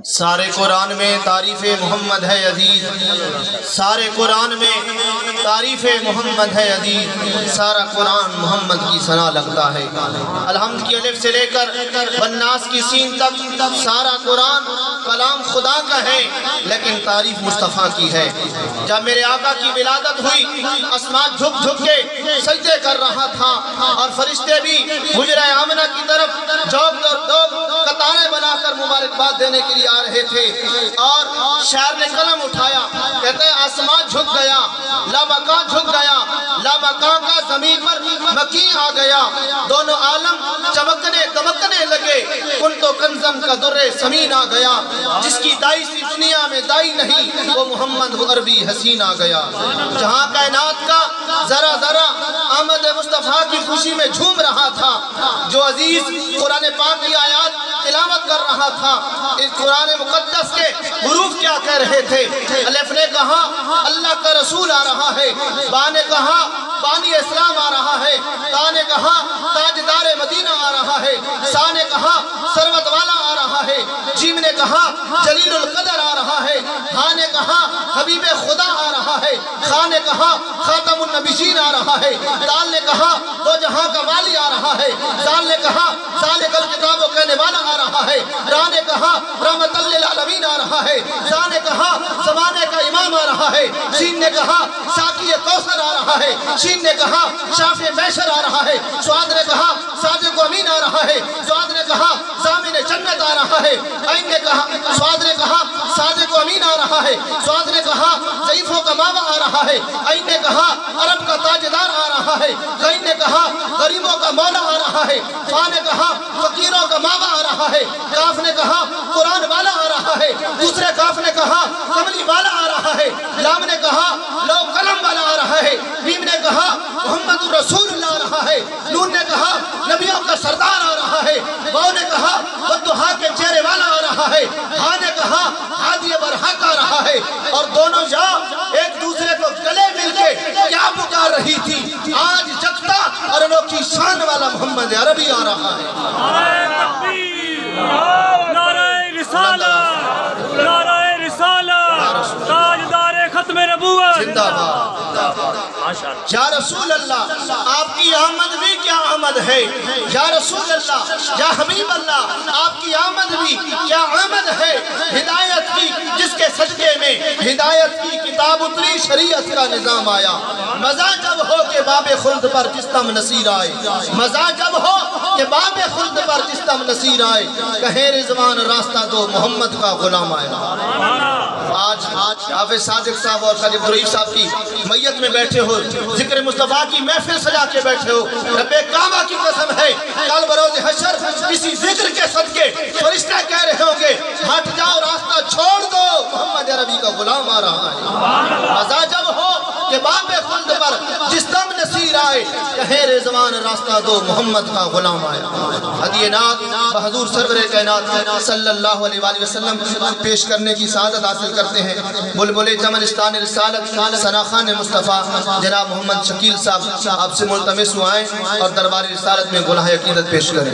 سارے قرآن میں تعریف محمد ہے عزیز، سارے قرآن میں تعریف محمد ہے عزیز، سارا قرآن محمد کی ثنا لگتا ہے۔ الحمد کی الف سے لے کر والناس کی سین تک سارا قرآن کلام خدا کا ہے، لیکن تعریف مصطفیٰ کی ہے۔ جب میرے آقا کی ولادت ہوئی، آسمان جھک جھک کے سجدے کر رہا تھا، اور فرشتے بھی حجرہ آمنہ کی طرف جوک اور دوک قطاریں بنا کر مبارکباد دینے کے لیے آ رہے تھے، اور شاعر نے قلم اٹھایا، کہتے ہیں آسمان جھک گیا، لامکان جھک گیا، لامکان کا زمین پر مکین آ گیا، دونوں عالم چمکنے دمکنے لگے، کن تو کنزم کا در سمین آ گیا، جس کی دائی سی دنیا میں دائی نہیں، وہ محمد وہ عربی حسین آ گیا۔ جہاں کائنات کا ذرا ذرا آمد مصطفیٰ کی خوشی میں جھوم رہا تھا، جو عزیز قرآن پاک کی آیات تلاوت کر رہا تھا، اس قرآن مقدس کے حروف کیا کہہ رہے تھے؟ الف نے کہا اللہ کا رسول آ رہا ہے، با نے کہا بانی اسلام آ رہا ہے، تا نے کہا تاجدار مدینہ آ رہا ہے، سا نے کہا ثروت والا آ رہا ہے، جیم نے کہا جلیل القدر آ رہا ہے، ہاں نے کہا حبیب خدا آ رہا ہے، خا نے کہا خاتم النبیین آ رہا ہے، دال نے کہا دو جہاں کا والی آ رہا ہے، زال نے کہا ذالک الکتاب کہنے والا آ رہا ہے، را نے کہا رحمت للعالمین آ رہا ہے، زا نے کہا زمانے کا امام آ رہا ہے، سین نے کہا ساقی کوثر آ رہا ہے، شین نے کہا شافع بیشر آ رہا ہے، سعاد نے کہا صادق و امین آ رہا ہے، سعاد نے کہا ضامن جنت آ رہا ہے، عین نے کہا سعاد نے کہا صادق و امین آ رہا ہے، سعاد نے کہا ضعیفوں کا ماوا آ رہا ہے، عین نے کہا عرب کا تاجدار آ رہا ہے، غین نے کہا غریبوں کا مولا آ رہا ہے، فا نے کہا فقیروں کا ماوا آ رہا ہے، کاف نے کہا قرآن والا آ رہا ہے، دوسرے کاف نے کہا کملی والا آ رہا ہے، لام نے کہا لو قلم والا آ رہا ہے، میم نے کہا محمد رسول اللہ آ رہا ہے، نون نے کہا نبیوں کا سردار آ رہا ہے، واو نے کہا والضحا کے چہرے والا آ رہا ہے، ہاں نے کہا ہادی برحق آ رہا ہے، اور دونوں جا ایک دوسرے کو گلے مل کے کیا پکار رہی تھی، آج جگتا اور انوکھی شان والا محمد عربی آ رہا ہے۔ نعرہ تکبیر، نعرہ رسالت، نعرہ رسالت، تاجدار ختم نبوت، زندہ باد۔ یا رسول اللہ آپ کی آمد بھی کیا آمد ہے، یا رسول اللہ یا حبیب اللہ آپ کی آمد بھی کیا آمد ہے، ہدایت کی جس کے صدقے میں ہدایت کی کتاب اتری، شریعت کا نظام آیا، مزہ جب ہو کہ باب خلد پر جستم نصیر آئے، مزہ جب ہو کہ باب خلد پر جستم نصیر آئے، کہیں رضوان راستہ دو محمد کا غلام آیا۔ آج حافظ صادق صاحب اور خالد ابراہیم صاحب کی میت میں بیٹھے ہو، ذکر مصطفیٰ کی محفل سجا کے بیٹھے ہو، رب کعبہ کی قسم ہے کل بروز حشر کسی ذکر کے صدقے فرشتہ کہہ رہے ہوں گے ہٹ جاؤ راستہ چھوڑ دو محمد عربی کا غلام آ رہا ہے۔ مزہ جب ہو کہ باب خلد پر جستم نصیر آئے، کہیں رضوان راستہ دو محمد کا غلام آیا۔ ہدیہ نات بحضور سرور کائنات صلی اللہ علیہ وآلہ وسلم پیش کرنے کی سعادت حاصل کرتے ہیں بلبل چمنستان رسالت ثناخان مصطفیٰ جناب محمد شکیل صاحب آپ سے ملتمس ہوئیں اور دربار رسالت میں گناہ عقیدت پیش کریں۔